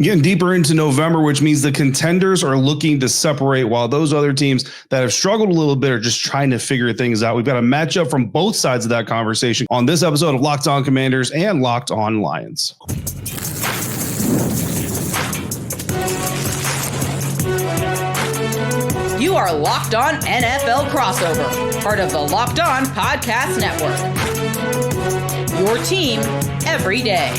Getting deeper into November, which means the contenders are looking to separate while those other teams that have struggled a little bit are just trying to figure things out. We've got a matchup from both sides of that conversation on this episode of Locked On Commanders and Locked On Lions. You are Locked On NFL Crossover, part of the Locked On Podcast Network. Your team every day.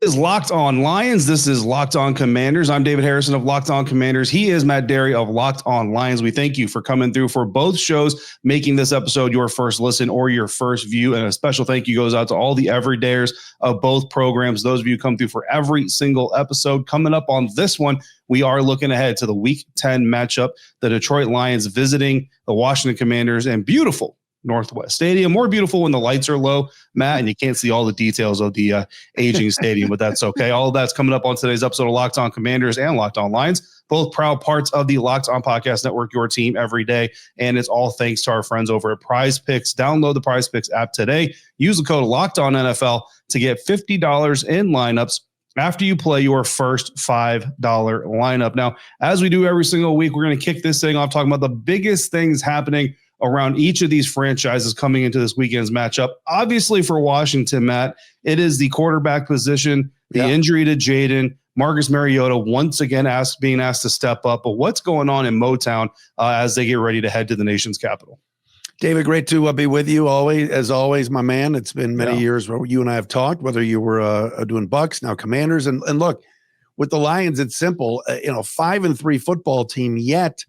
This is Locked On Lions. This is Locked On Commanders. I'm David Harrison of Locked On Commanders. He is Matt Dery of Locked On Lions. We thank you for coming through for both shows, making this episode your first listen or your first view. And a special thank you goes out to all the everydayers of both programs. Those of you who come through for every single episode. Coming up on this one, we are looking ahead to the Week 10 matchup, the Detroit Lions visiting the Washington Commanders in beautiful Northwest Stadium. More beautiful when the lights are low, Matt, and you can't see all the details of the aging stadium, but that's okay. All of that's coming up on today's episode of Locked On Commanders and Locked On Lions, both proud parts of the Locked On Podcast Network, your team every day. And it's all thanks to our friends over at PrizePicks. Download the PrizePicks app today. Use the code LOCKEDONNFL to get $50 in lineups after you play your first $5 lineup. Now, as we do every single week, we're going to kick this thing off talking about the biggest things happening around each of these franchises coming into this weekend's matchup. Obviously for Washington, Matt, it is the quarterback position, the injury to Jaden, Marcus Mariota once again being asked to step up. But what's going on in Motown as they get ready to head to the nation's capital? David, great to be with you as always, my man. It's been many years where you and I have talked, whether you were doing Bucks, now Commanders. And look, with the Lions, it's simple, 5-3 football team, yet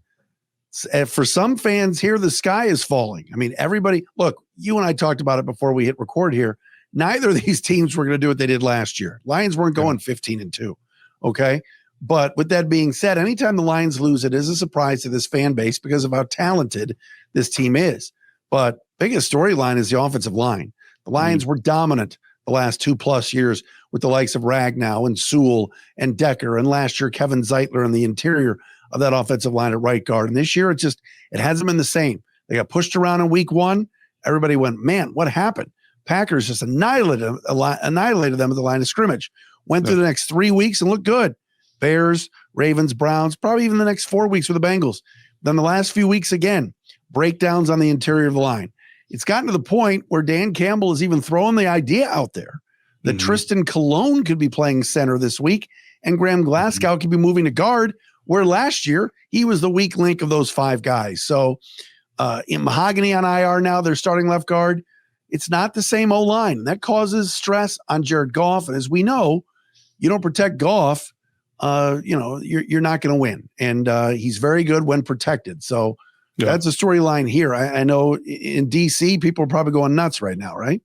for some fans here, the sky is falling. I mean, everybody, look, you and I talked about it before we hit record here. Neither of these teams were going to do what they did last year. Lions weren't going 15-2. Okay. But with that being said, anytime the Lions lose, it is a surprise to this fan base because of how talented this team is. But biggest storyline is the offensive line. The Lions were dominant the last 2+ years with the likes of Ragnow and Sewell and Decker, and last year Kevin Zeitler in the interior of that offensive line at right guard. And this year it hasn't been the same. They got pushed around in week 1. Everybody went, man, what happened? Packers just annihilated them at the line of scrimmage. Went through the next 3 weeks and looked good. Bears, Ravens, Browns, probably even the next 4 weeks for the Bengals. Then the last few weeks again, breakdowns on the interior of the line. It's gotten to the point where Dan Campbell is even throwing the idea out there that Tristan Colon could be playing center this week and Graham Glasgow could be moving to guard, where last year he was the weak link of those 5 guys. So in Mahogany on IR now, they're starting left guard. It's not the same O-line. That causes stress on Jared Goff. And as we know, you don't protect Goff, you're not going to win. And he's very good when protected. So that's a storyline here. I know in DC, people are probably going nuts right now, right?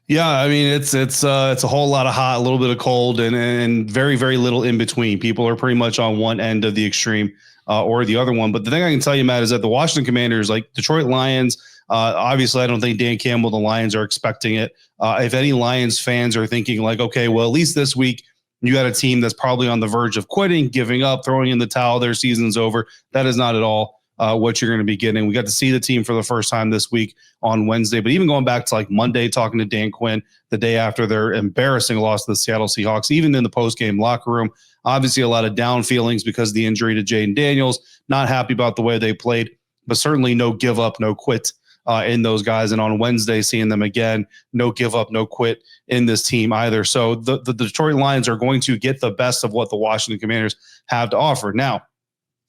Yeah, I mean, it's a whole lot of hot, a little bit of cold, and very, very little in between. People are pretty much on one end of the extreme or the other one. But the thing I can tell you, Matt, is that the Washington Commanders, like Detroit Lions, obviously I don't think Dan Campbell, the Lions, are expecting it. If any Lions fans are thinking like, okay, well, at least this week you got a team that's probably on the verge of quitting, giving up, throwing in the towel, their season's over. That is not at all what you're going to be getting. We got to see the team for the first time this week on Wednesday, but even going back to like Monday, talking to Dan Quinn the day after their embarrassing loss to the Seattle Seahawks, even in the post-game locker room, obviously a lot of down feelings because of the injury to Jaden Daniels, not happy about the way they played, but certainly no give up, no quit in those guys. And on Wednesday, seeing them again, no give up, no quit in this team either. So the Detroit Lions are going to get the best of what the Washington Commanders have to offer. Now,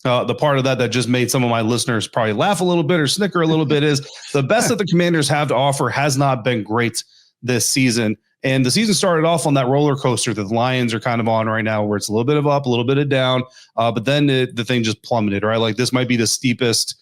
the part of that just made some of my listeners probably laugh a little bit or snicker a little bit is the best that the Commanders have to offer has not been great this season. And the season started off on that roller coaster that the Lions are kind of on right now, where it's a little bit of up, a little bit of down. But then the thing just plummeted, right? Like this might be the steepest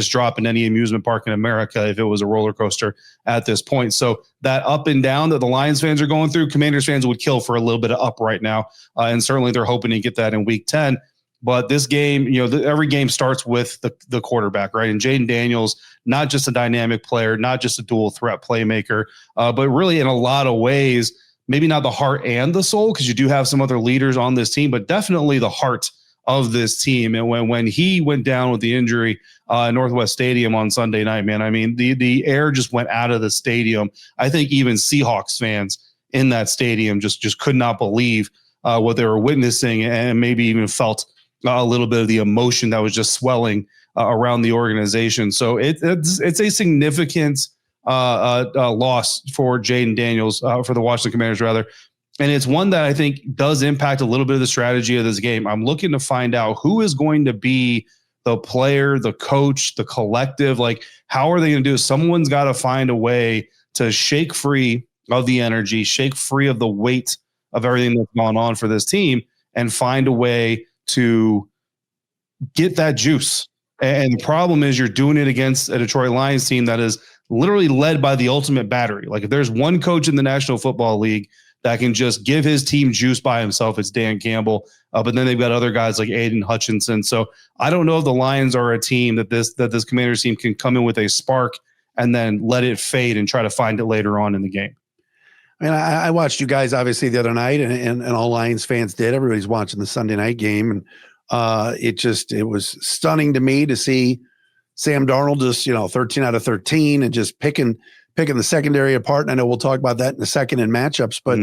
drop in any amusement park in America if it was a roller coaster at this point. So that up and down that the Lions fans are going through, Commanders fans would kill for a little bit of up right now. And certainly they're hoping to get that in week 10. But this game, every game starts with the quarterback, right? And Jaden Daniels, not just a dynamic player, not just a dual threat playmaker, but really in a lot of ways, maybe not the heart and the soul, because you do have some other leaders on this team, but definitely the heart of this team. And when he went down with the injury at Northwest Stadium on Sunday night, man, I mean, the air just went out of the stadium. I think even Seahawks fans in that stadium just could not believe what they were witnessing, and maybe even felt a little bit of the emotion that was just swelling around the organization. So it's a significant loss for Jaden Daniels, for the Washington Commanders rather. And it's one that I think does impact a little bit of the strategy of this game. I'm looking to find out who is going to be the player, the coach, the collective. Like, how are they going to do it? Someone's got to find a way to shake free of the energy, shake free of the weight of everything that's gone on for this team, and find a way to get that juice. And the problem is you're doing it against a Detroit Lions team that is literally led by the ultimate battery. Like, if there's one coach in the National Football League that can just give his team juice by himself, it's Dan Campbell. But then they've got other guys like Aiden Hutchinson. So I don't know if the Lions are a team that this Commanders team can come in with a spark and then let it fade and try to find it later on in the game. I mean, I watched you guys obviously the other night, and all Lions fans did. Everybody's watching the Sunday night game, and it was stunning to me to see Sam Darnold just 13 out of 13 and just picking the secondary apart. And I know we'll talk about that in a second in matchups, but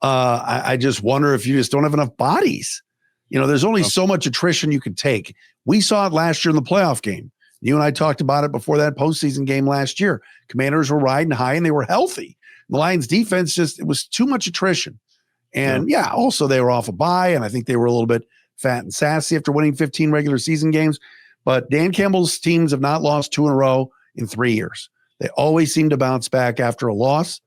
I just wonder if you just don't have enough bodies. There's only so much attrition you can take. We saw it last year in the playoff game. You and I talked about it before that postseason game last year. Commanders were riding high and they were healthy. The Lions defense it was too much attrition. And also they were off a bye, and I think they were a little bit fat and sassy after winning 15 regular season games. But Dan Campbell's teams have not lost 2 in a row in 3 years. They always seem to bounce back after a loss.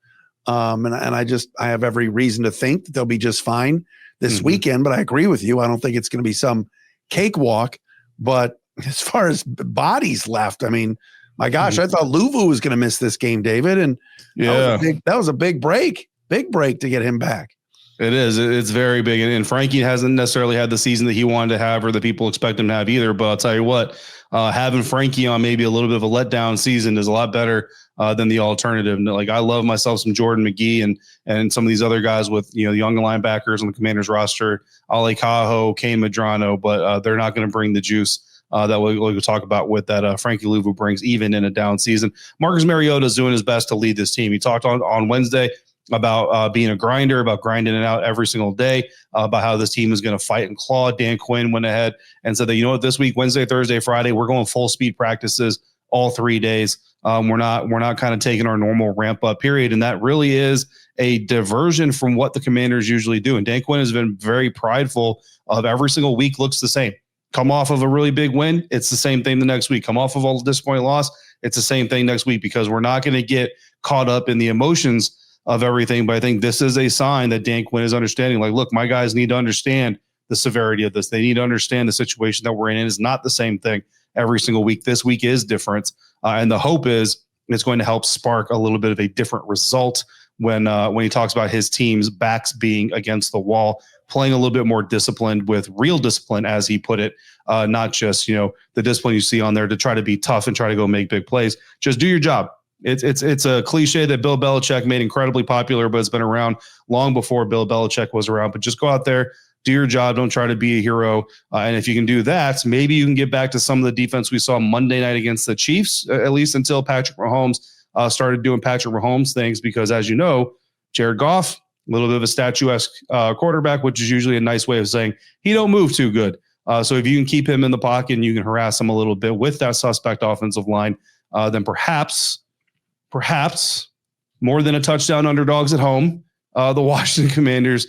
And I have every reason to think that they'll be just fine this weekend. But I agree with you. I don't think it's going to be some cakewalk. But as far as bodies left, I mean, my gosh, I thought Luvu was going to miss this game, David. And that was a big break to get him back. It is. It's very big. And Frankie hasn't necessarily had the season that he wanted to have or that people expect him to have either. But I'll tell you what, having Frankie on maybe a little bit of a letdown season is a lot better than the alternative. Like, I love myself some Jordan McGee and some of these other guys with, the young linebackers on the Commanders roster, Ale Cajo, Kane Madrano, but they're not going to bring the juice that we'll talk about with that Frankie Luvu brings even in a down season. Marcus Mariota is doing his best to lead this team. He talked on Wednesday about being a grinder, about grinding it out every single day, about how this team is going to fight and claw. Dan Quinn went ahead and said that, this week, Wednesday, Thursday, Friday, we're going full speed practices all 3 days. We're not kind of taking our normal ramp up period. And that really is a diversion from what the Commanders usually do. And Dan Quinn has been very prideful of every single week looks the same. Come off of a really big win, it's the same thing the next week. Come off of a disappointing loss, it's the same thing next week, because we're not going to get caught up in the emotions of everything. But I think this is a sign that Dan Quinn is understanding, like, look, my guys need to understand the severity of this. They need to understand the situation that we're in. It is not the same thing every single week. This week is different. And the hope is it's going to help spark a little bit of a different result when he talks about his team's backs being against the wall, playing a little bit more disciplined with real discipline, as he put it, not just, the discipline you see on there to try to be tough and try to go make big plays. Just do your job. It's a cliche that Bill Belichick made incredibly popular, but it's been around long before Bill Belichick was around. But just go out there, do your job. Don't try to be a hero. And if you can do that, maybe you can get back to some of the defense we saw Monday night against the Chiefs, at least until Patrick Mahomes started doing Patrick Mahomes things. Because as you know, Jared Goff, a little bit of a statuesque quarterback, which is usually a nice way of saying he don't move too good. So if you can keep him in the pocket and you can harass him a little bit with that suspect offensive line, then perhaps more than a touchdown underdogs at home, the Washington Commanders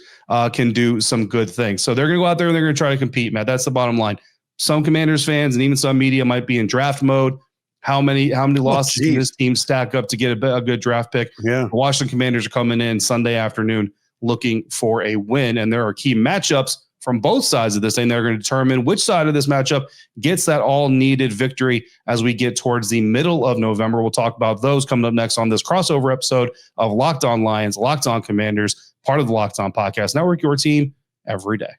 can do some good things. So they're going to go out there and they're going to try to compete, Matt. That's the bottom line. Some Commanders fans and even some media might be in draft mode. How many losses can this team stack up to get a good draft pick? Yeah. The Washington Commanders are coming in Sunday afternoon looking for a win, and there are key matchups from both sides of this thing. They're going to determine which side of this matchup gets that all-needed victory as we get towards the middle of November. We'll talk about those coming up next on this crossover episode of Locked On Lions, Locked On Commanders, part of the Locked On Podcast Network, your team every day.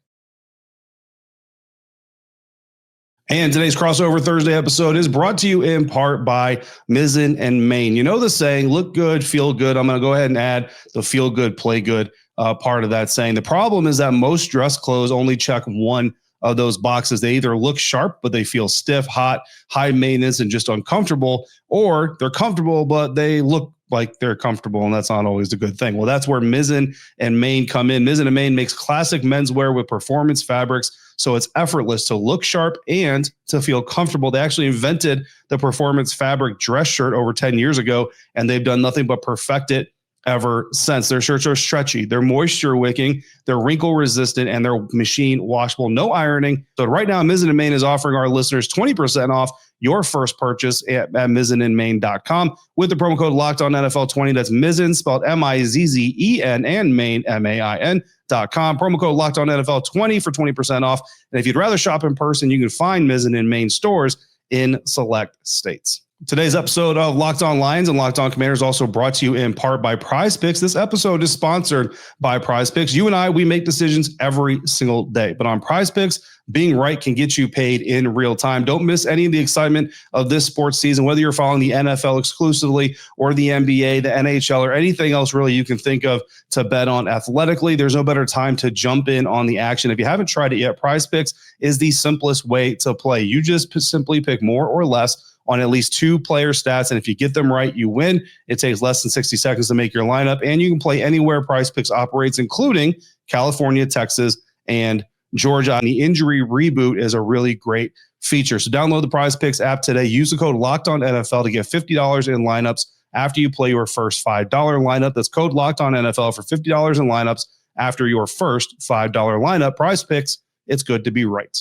And today's Crossover Thursday episode is brought to you in part by Mizzen and Main. You know the saying, look good, feel good. I'm going to go ahead and add the feel good, play good part of that saying. The problem is that most dress clothes only check one of those boxes. They either look sharp, but they feel stiff, hot, high maintenance, and just uncomfortable, or they're comfortable, but they look like they're comfortable, and that's not always a good thing. Well, that's where Mizzen and Main come in. Mizzen and Main makes classic menswear with performance fabrics, so it's effortless to look sharp and to feel comfortable. They actually invented the performance fabric dress shirt over 10 years ago, and they've done nothing but perfect it ever since. Their shirts are stretchy, they're moisture wicking, they're wrinkle resistant, and they're machine washable, no ironing. So right now, Mizzen and Main is offering our listeners 20% off your first purchase at mizzenandmain.com with the promo code LOCKEDONNFL20. That's Mizzen, spelled Mizzen, and Main, MAIN.com. Promo code LOCKEDONNFL20 for 20% off. And if you'd rather shop in person, you can find Mizzen and Main stores in select states. Today's episode of Locked On Lions and Locked On Commanders also brought to you in part by PrizePicks. This episode is sponsored by PrizePicks. You and I, we make decisions every single day, but on PrizePicks, being right can get you paid in real time. Don't miss any of the excitement of this sports season, whether you're following the NFL exclusively or the NBA, the NHL, or anything else really you can think of to bet on athletically. There's no better time to jump in on the action. If you haven't tried it yet, PrizePicks is the simplest way to play. You just simply pick more or less on at least two player stats, and if you get them right, you win. It takes less than 60 seconds to make your lineup, and you can play anywhere PrizePicks operates, including California, Texas, and Georgia. And the injury reboot is a really great feature. So download the PrizePicks app today. Use the code LOCKEDONNFL to get $50 in lineups after you play your first $5 lineup. That's code LOCKEDONNFL for $50 in lineups after your first $5 lineup. PrizePicks, it's good to be right.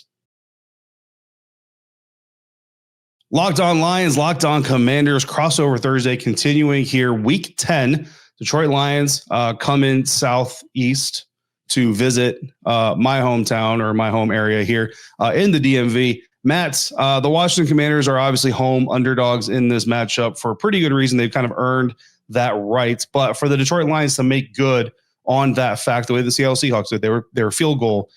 Locked On Lions, Locked On Commanders, crossover Thursday continuing here. Week 10, Detroit Lions come in southeast to visit my hometown or my home area here in the DMV. Matt, the Washington Commanders are obviously home underdogs in this matchup for a pretty good reason. They've kind of earned that right. But for the Detroit Lions to make good on that fact, the way the Seattle Seahawks did, they were field goal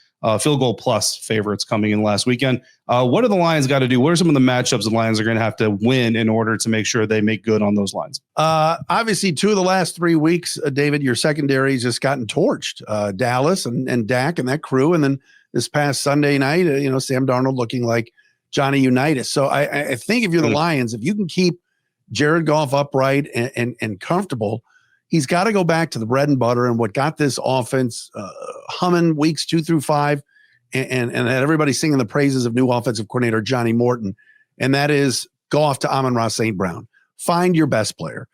plus favorites coming in last weekend. What do the Lions got to do? What are some of the matchups the Lions are going to have to win in order to make sure they make good on those lines? Obviously, 2 of the last 3 weeks, David, your secondary's just gotten torched. Dallas and Dak and that crew. And then this past Sunday night, Sam Darnold looking like Johnny Unitas. So I think if you're the Lions, if you can keep Jared Goff upright and comfortable, he's got to go back to the bread and butter and what got this offense humming weeks 2 through 5 and everybody singing the praises of new offensive coordinator Johnny Morton. And that is go off to Amon-Ra St. Brown. Find your best player.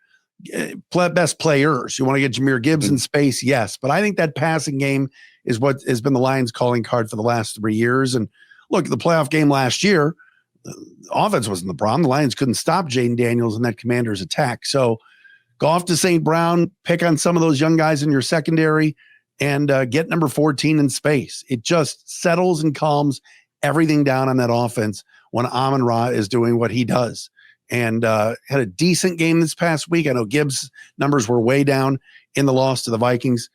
Best players. You want to get Jahmyr Gibbs in space? Yes. But I think that passing game is what has been the Lions' calling card for the last 3 years. And look, the playoff game last year, the offense wasn't the problem. The Lions couldn't stop Jaden Daniels and that Commanders attack. So go off to St. Brown, pick on some of those young guys in your secondary, and get number 14 in space. It just settles and calms everything down on that offense when Amon-Ra is doing what he does. And had a decent game this past week. I know Gibbs' numbers were way down in the loss to the Vikings.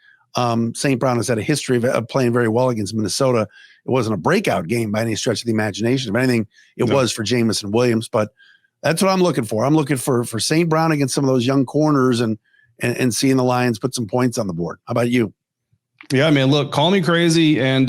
St. Brown has had a history of playing very well against Minnesota. It wasn't a breakout game by any stretch of the imagination. If anything, it was for Jamison Williams. But that's what I'm looking for. I'm looking for St. Brown against some of those young corners and seeing the Lions put some points on the board. How about you? Yeah, man, look, call me crazy. And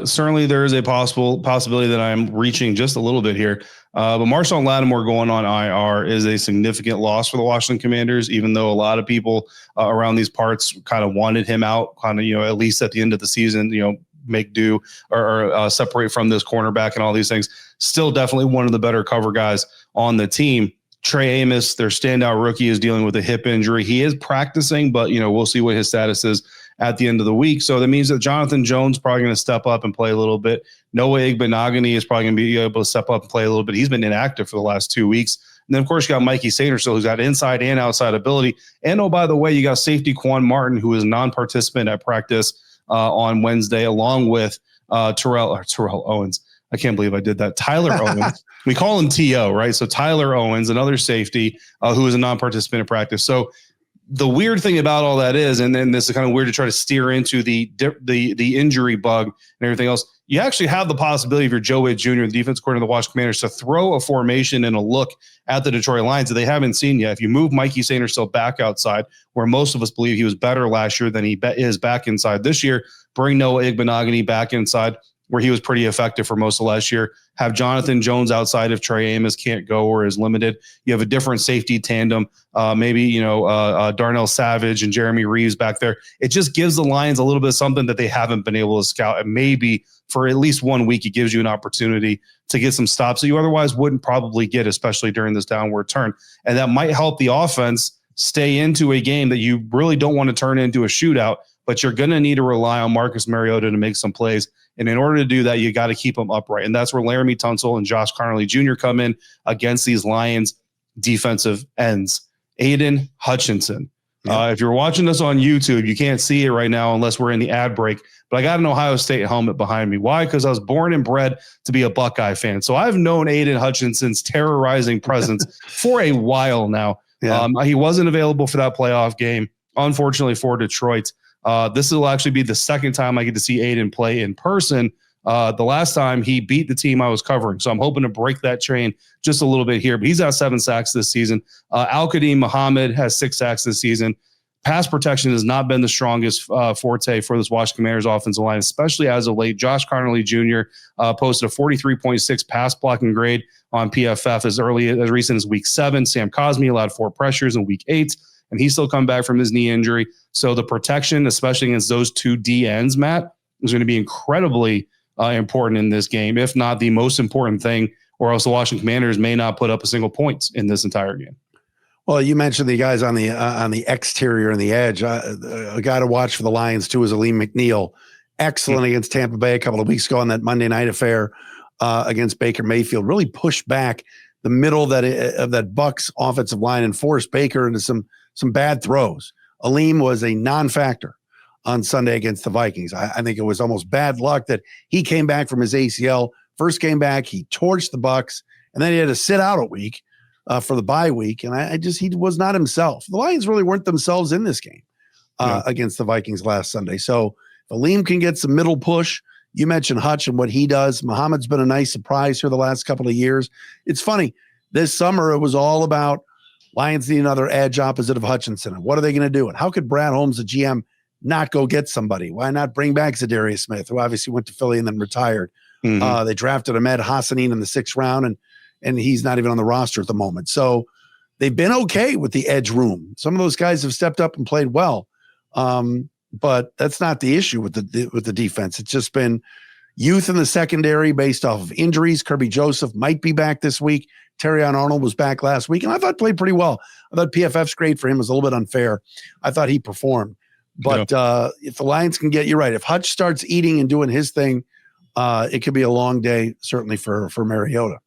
certainly there is a possibility that I'm reaching just a little bit here. But Marshawn Lattimore going on IR is a significant loss for the Washington Commanders, even though a lot of people around these parts kind of wanted him out, kind of, at least at the end of the season, make do or separate from this cornerback and all these things. Still definitely one of the better cover guys on the team. Trey Amos, their standout rookie, is dealing with a hip injury. He is practicing, but we'll see what his status is at the end of the week. So that means that Jonathan Jones probably going to step up and play a little bit. Noah Igbenogany is probably going to be able to step up and play a little bit. He's been inactive for the last 2 weeks. And then, of course, you got Mikey Sainristil, who's got inside and outside ability. And, oh, by the way, you got safety Quan Martin, who is a non-participant at practice on Wednesday, along with Terrell Owens. I can't believe I did that. Tyler Owens. We call him T.O., right? So Tyler Owens, another safety who is a non-participant in practice. So the weird thing about all that is, and then this is kind of weird to try to steer into the injury bug and everything else, you actually have the possibility if you're Joe Witt Jr., the defense coordinator of the Washington Commanders, to throw a formation and a look at the Detroit Lions that they haven't seen yet. If you move Mikey Sainristil back outside, where most of us believe he was better last year than he is back inside this year, bring Noah Igbenogany back inside, where he was pretty effective for most of last year. Have Jonathan Jones outside if Trey Amos can't go or is limited. You have a different safety tandem, maybe, Darnell Savage and Jeremy Reeves back there. It just gives the Lions a little bit of something that they haven't been able to scout. And maybe for at least 1 week, it gives you an opportunity to get some stops that you otherwise wouldn't probably get, especially during this downward turn. And that might help the offense stay into a game that you really don't want to turn into a shootout, but you're going to need to rely on Marcus Mariota to make some plays. And in order to do that, you got to keep them upright. And that's where Laramie Tunsil and Josh Connolly Jr. come in against these Lions defensive ends. Aiden Hutchinson. If you're watching this on YouTube, you can't see it right now unless we're in the ad break. But I got an Ohio State helmet behind me. Why? Because I was born and bred to be a Buckeye fan. So I've known Aiden Hutchinson's terrorizing presence for a while now. Yeah. He wasn't available for that playoff game, unfortunately, for Detroit. This will actually be the second time I get to see Aiden play in person. The last time he beat the team I was covering. So I'm hoping to break that train just a little bit here. But he's got 7 sacks this season. Al-Qadim Muhammad has 6 sacks this season. Pass protection has not been the strongest forte for this Washington Commanders offensive line, especially as of late. Josh Connolly Jr. Posted a 43.6 pass blocking grade on PFF as recent as week 7. Sam Cosmi allowed 4 pressures in week 8, and he's still come back from his knee injury. So the protection, especially against those 2 D ends, Matt, is going to be incredibly important in this game, if not the most important thing, or else the Washington Commanders may not put up a single point in this entire game. Well, you mentioned the guys on the exterior and the edge. A guy to watch for the Lions, too, is Aleem McNeil. Excellent against Tampa Bay a couple of weeks ago on that Monday night affair against Baker Mayfield. Really pushed back the middle of that Bucs offensive line and forced Baker into some bad throws. Aleem was a non-factor on Sunday against the Vikings. I think it was almost bad luck that he came back from his ACL. First came back, he torched the Bucs, and then he had to sit out a week for the bye week. And he was not himself. The Lions really weren't themselves in this game against the Vikings last Sunday. So if Aleem can get some middle push, you mentioned Hutch and what he does. Muhammad's been a nice surprise here the last couple of years. It's funny. This summer, it was all about Lions need another edge opposite of Hutchinson. And what are they going to do? And how could Brad Holmes, the GM, not go get somebody? Why not bring back Zadarius Smith, who obviously went to Philly and then retired? Mm-hmm. They drafted Ahmed Hassanin in the 6th round, and he's not even on the roster at the moment. So they've been okay with the edge room. Some of those guys have stepped up and played well, but that's not the issue with the defense. It's just been youth in the secondary based off of injuries. Kirby Joseph might be back this week. Terrion Arnold was back last week, and I thought played pretty well. I thought PFF's grade for him was a little bit unfair. I thought he performed. But if the Lions can get, you're right, if Hutch starts eating and doing his thing, it could be a long day, certainly for Mariota.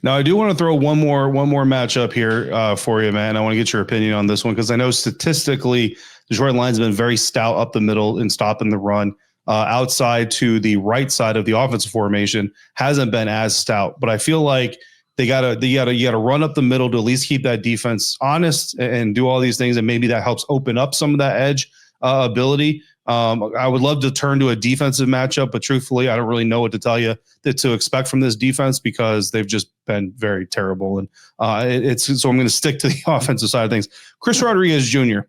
Now, I do want to throw one more matchup here for you, man. I want to get your opinion on this one because I know statistically Detroit Lions have been very stout up the middle in stopping the run. Outside to the right side of the offensive formation hasn't been as stout, but I feel like you gotta run up the middle to at least keep that defense honest and do all these things, and maybe that helps open up some of that edge ability. I would love to turn to a defensive matchup, but truthfully, I don't really know what to tell you to expect from this defense because they've just been very terrible. And so I'm going to stick to the offensive side of things. Chris Rodriguez Jr.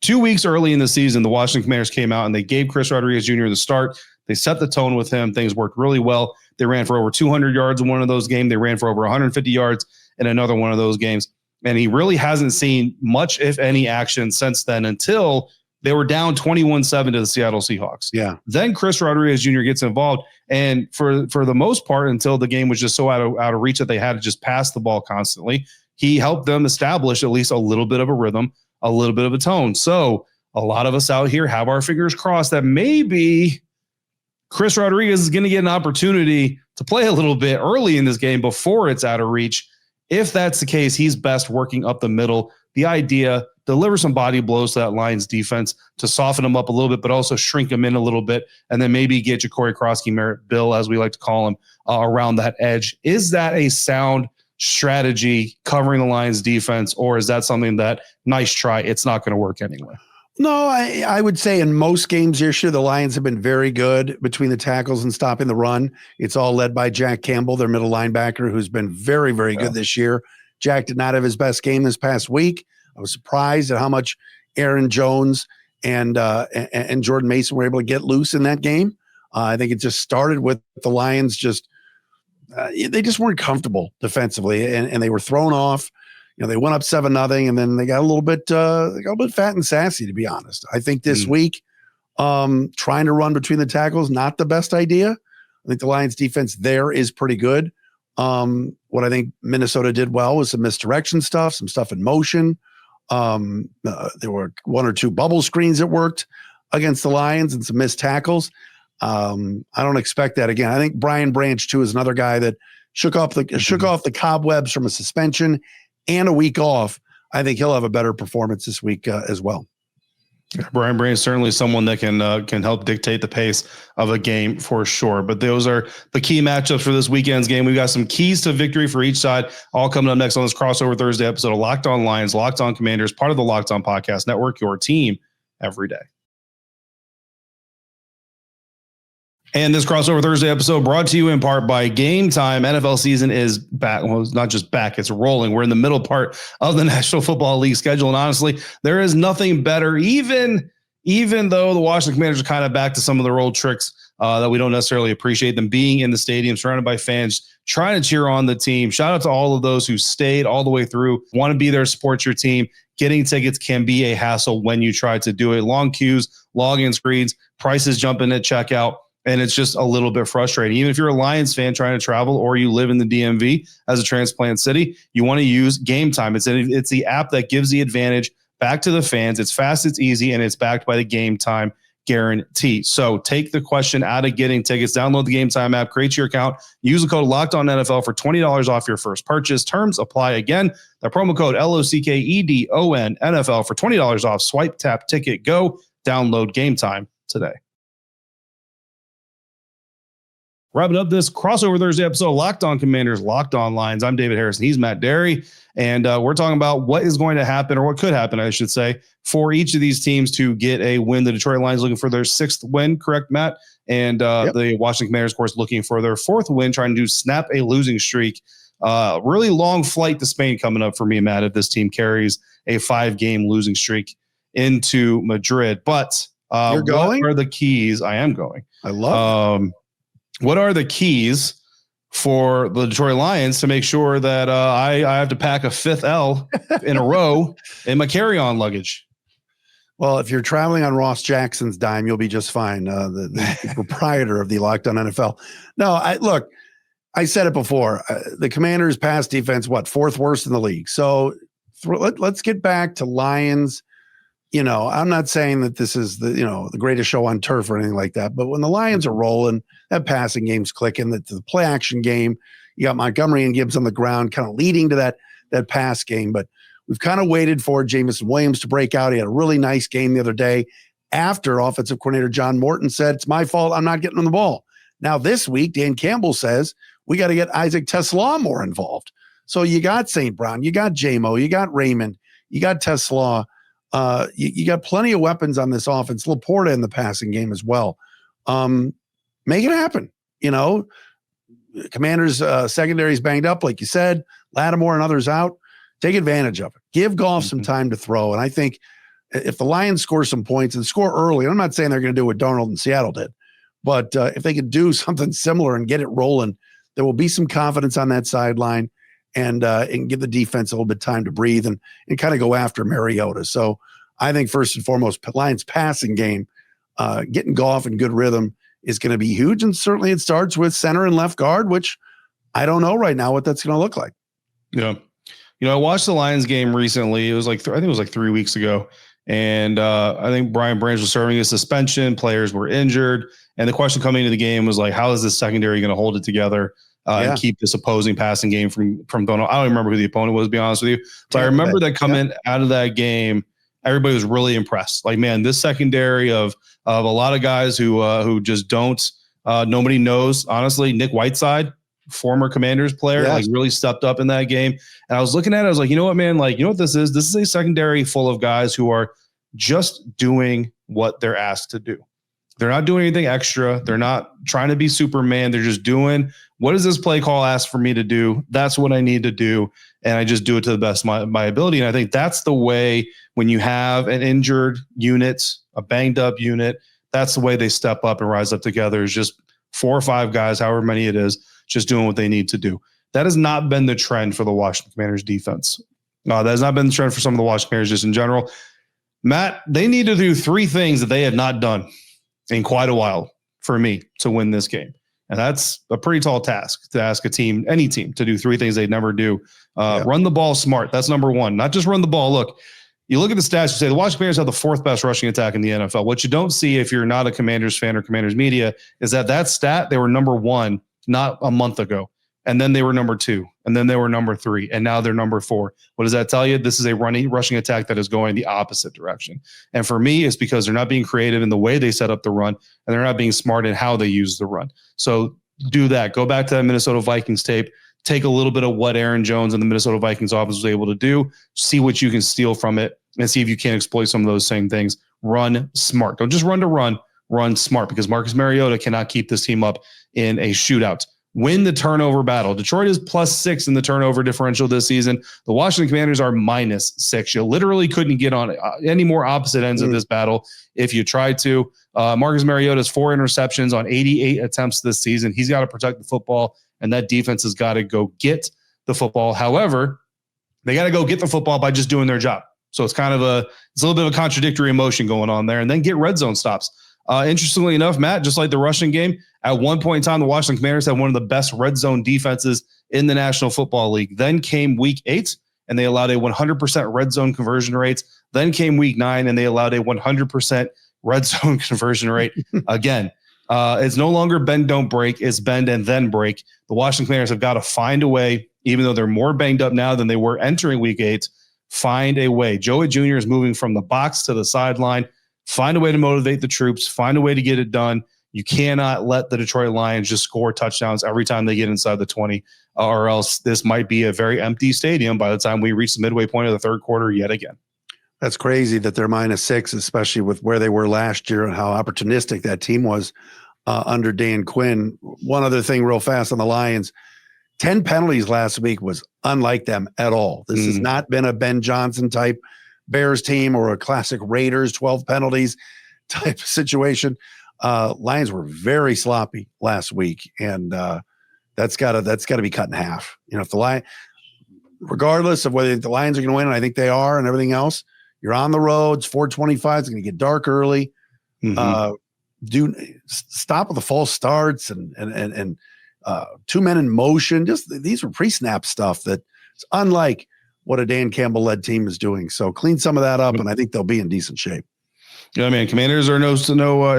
2 weeks early in the season, the Washington Commanders came out and they gave Chris Rodriguez Jr. the start. They set the tone with him. Things worked really well. They ran for over 200 yards in one of those games. They ran for over 150 yards in another one of those games. And he really hasn't seen much, if any, action since then until they were down 21-7 to the Seattle Seahawks. Yeah. Then Chris Rodriguez Jr. gets involved. And for the most part, until the game was just so out of reach that they had to just pass the ball constantly, he helped them establish at least a little bit of a rhythm, a little bit of a tone. So a lot of us out here have our fingers crossed that maybe Chris Rodriguez is going to get an opportunity to play a little bit early in this game before it's out of reach. If that's the case, he's best working up the middle. The idea, deliver some body blows to that Lions defense to soften them up a little bit, but also shrink them in a little bit, and then maybe get Ja'Cory Krosky, Merritt Bill, as we like to call him, around that edge. Is that a sound strategy covering the Lions defense, or is that something that, nice try, it's not going to work anyway? No, I would say in most games this year, the Lions have been very good between the tackles and stopping the run. It's all led by Jack Campbell, their middle linebacker, who's been very, very good this year. Jack did not have his best game this past week. I was surprised at how much Aaron Jones and Jordan Mason were able to get loose in that game. I think it just started with the Lions they just weren't comfortable defensively, and they were thrown off. They went up 7-0, and then they got a little bit fat and sassy, to be honest. I think this week, trying to run between the tackles, not the best idea. I think the Lions defense there is pretty good. What I think Minnesota did well was some misdirection stuff, some stuff in motion. There were 1 or 2 bubble screens that worked against the Lions and some missed tackles. I don't expect that again. I think Brian Branch too is another guy that shook off the cobwebs from a suspension and a week off. I think he'll have a better performance this week as well. Brian Branch is certainly someone that can help dictate the pace of a game for sure. But those are the key matchups for this weekend's game. We've got some keys to victory for each side, all coming up next on this crossover Thursday episode of Locked On Lions, Locked On Commanders, part of the Locked On Podcast Network, your team every day. And this crossover Thursday episode brought to you in part by Gametime. NFL season is back. Well, it's not just back, it's rolling. We're in the middle part of the National Football League schedule. And honestly, there is nothing better, even though the Washington Commanders are kind of back to some of their old tricks that we don't necessarily appreciate, them being in the stadium, surrounded by fans, trying to cheer on the team. Shout out to all of those who stayed all the way through, want to be there, support your team. Getting tickets can be a hassle when you try to do it. Long queues, login screens, prices jumping at checkout. And it's just a little bit frustrating. Even if you're a Lions fan trying to travel or you live in the DMV as a transplant city, you want to use Gametime. It's the app that gives the advantage back to the fans. It's fast, it's easy, and it's backed by the Gametime guarantee. So take the question out of getting tickets. Download the Gametime app, create your account, use the code LOCKEDONNFL for $20 off your first purchase. Terms apply. Again, the promo code LOCKEDON NFL for $20 off. Swipe, tap, ticket, go. Download Gametime today. Wrapping up this crossover Thursday episode of Locked On Commanders, Locked On Lions. I'm David Harrison. He's Matt Dery. And we're talking about what is going to happen, or what could happen, I should say, for each of these teams to get a win. The Detroit Lions looking for their 6th win, correct, Matt? And the Washington Commanders, of course, looking for their 4th win, trying to snap a losing streak. Really long flight to Spain coming up for me, Matt, if this team carries a 5-game losing streak into Madrid. But You're going? What are the keys? I am going. I love it. What are the keys for the Detroit Lions to make sure that I have to pack a 5th L in a row in my carry-on luggage? Well, if you're traveling on Ross Jackson's dime, you'll be just fine. The proprietor of the Locked On NFL. No, I said it before. The Commanders' pass defense, 4th worst in the league. So let's get back to Lions. I'm not saying that this is the greatest show on turf or anything like that, but when the Lions are rolling, that passing game's clicking, the play action game, you got Montgomery and Gibbs on the ground kind of leading to that pass game. But we've kind of waited for Jamison Williams to break out. He had a really nice game the other day after offensive coordinator John Morton said, it's my fault, I'm not getting on the ball. Now this week, Dan Campbell says, we got to get Isaac Tesla more involved. So you got St. Brown, you got J-Mo, you got Raymond, you got Tesla. You got plenty of weapons on this offense. Laporta in the passing game as well. Make it happen. Commanders secondary's banged up, like you said. Lattimore and others out. Take advantage of it. Give Goff some time to throw. And I think if the Lions score some points and score early, I'm not saying they're going to do what Darnold and Seattle did, but if they could do something similar and get it rolling, there will be some confidence on that sideline. And give the defense a little bit of time to breathe and kind of go after Mariota. So I think first and foremost, Lions passing game, getting Goff in good rhythm is going to be huge. And certainly it starts with center and left guard, which I don't know right now what that's going to look like. Yeah. I watched the Lions game recently. It was I think it was 3 weeks ago. And I think Brian Branch was serving a suspension. Players were injured. And the question coming into the game was how is this secondary going to hold it together? And keep this opposing passing game from going on. I don't remember who the opponent was, to be honest with you. But I remember that coming out of that game, everybody was really impressed. Man, this secondary of a lot of guys who just don't, nobody knows. Honestly, Nick Whiteside, former Commanders player, really stepped up in that game. And I was looking at it, I was like, you know what, man? You know what this is? This is a secondary full of guys who are just doing what they're asked to do. They're not doing anything extra. They're not trying to be Superman. They're just doing, what does this play call ask for me to do? That's what I need to do. And I just do it to the best of my ability. And I think that's the way when you have an injured unit, a banged up unit, That's the way they step up and rise up together, is just 4 or 5 guys, however many it is, just doing what they need to do. That has not been the trend for the Washington Commanders defense. No, that has not been the trend for some of the Washington Commanders just in general. Matt, they need to do 3 things that they have not done in quite a while for me to win this game. And that's a pretty tall task to ask a team, any team, to do 3 things they never do. Run the ball smart. That's number 1. Not just run the ball. Look, you look at the stats, you say the Washington Commanders have the 4th best rushing attack in the NFL. What you don't see if you're not a Commanders fan or Commanders media is that stat, they were number 1 not a month ago. And then they were number 2. And then they were number 3. And now they're number 4. What does that tell you? This is a rushing attack that is going the opposite direction. And for me, it's because they're not being creative in the way they set up the run, and they're not being smart in how they use the run. So do that. Go back to that Minnesota Vikings tape. Take a little bit of what Aaron Jones and the Minnesota Vikings offense was able to do. See what you can steal from it and see if you can exploit some of those same things. Run smart. Don't just run to run. Run smart, because Marcus Mariota cannot keep this team up in a shootout. Win the turnover battle. Detroit is +6 in the turnover differential this season. The Washington Commanders are -6. You literally couldn't get on any more opposite ends of this battle if you tried to. Marcus Mariota's 4 interceptions on 88 attempts this season. He's got to protect the football, and that defense has got to go get the football. However, they got to go get the football by just doing their job. So it's kind of a little bit of a contradictory emotion going on there, and then get red zone stops. Interestingly enough, Matt, just like the rushing game, at one point in time, the Washington Commanders had one of the best red zone defenses in the National Football League. Then came week 8, and they allowed a 100% red zone conversion rate. Then came week 9, and they allowed a 100% red zone conversion rate. Again, it's no longer bend, don't break. It's bend and then break. The Washington Commanders have got to find a way, even though they're more banged up now than they were entering week 8, find a way. Joey Jr. is moving from the box to the sideline. Find a way to motivate the troops. Find a way to get it done. You cannot let the Detroit Lions just score touchdowns every time they get inside the 20, or else this might be a very empty stadium by the time we reach the midway point of the 3rd quarter yet again. That's crazy that they're -6, especially with where they were last year and how opportunistic that team was under Dan Quinn. One other thing real fast on the Lions, 10 penalties last week was unlike them at all. This has not been a Ben Johnson type Bears team or a classic Raiders 12 penalties type situation. Lions were very sloppy last week, and that's got to be cut in half. You know, if the regardless of whether the Lions are going to win, and I think they are, and everything else, you're on the road. It's 4:25. It's going to get dark early. Stop with the false starts and 2 men in motion. Just these were pre-snap stuff that's unlike what a Dan Campbell led team is doing. So clean some of that up, and I think they'll be in decent shape. Yeah, man. Commanders are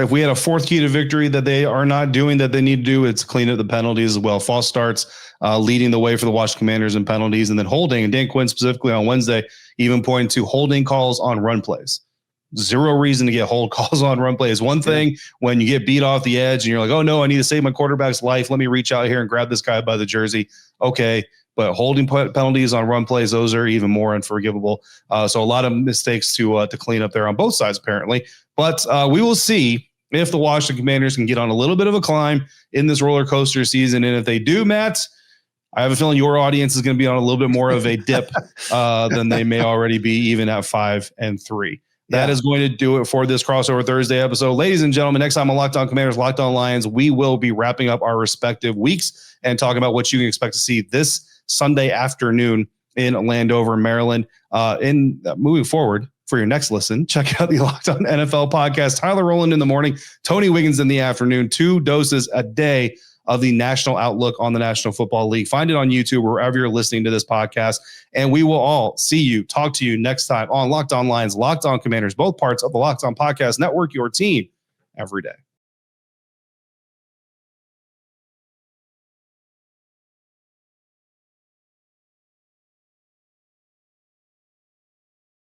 if we had a 4th key to victory that they are not doing that they need to do, it's clean up the penalties as well. False starts leading the way for the Washington Commanders in penalties, and then holding. And Dan Quinn specifically on Wednesday even pointing to holding calls on run plays. Zero reason to get hold calls on run plays. One thing when you get beat off the edge and you're like, oh no, I need to save my quarterback's life. Let me reach out here and grab this guy by the jersey. Okay. But holding penalties on run plays, those are even more unforgivable. So a lot of mistakes to clean up there on both sides, apparently. But we will see if the Washington Commanders can get on a little bit of a climb in this roller coaster season. And if they do, Matt, I have a feeling your audience is going to be on a little bit more of a dip than they may already be, even at 5-3. That is going to do it for this Crossover Thursday episode. Ladies and gentlemen, next time on Locked On Commanders, Locked On Lions, we will be wrapping up our respective weeks and talking about what you can expect to see this Sunday afternoon in Landover, Maryland. Moving forward, for your next listen, check out the Locked On NFL podcast. Tyler Rowland in the morning, Tony Wiggins in the afternoon, 2 doses a day of the national outlook on the National Football League. Find it on YouTube, wherever you're listening to this podcast. And we will all see you, talk to you next time on Locked On Lions, Locked On Commanders, both parts of the Locked On Podcast Network, your team every day.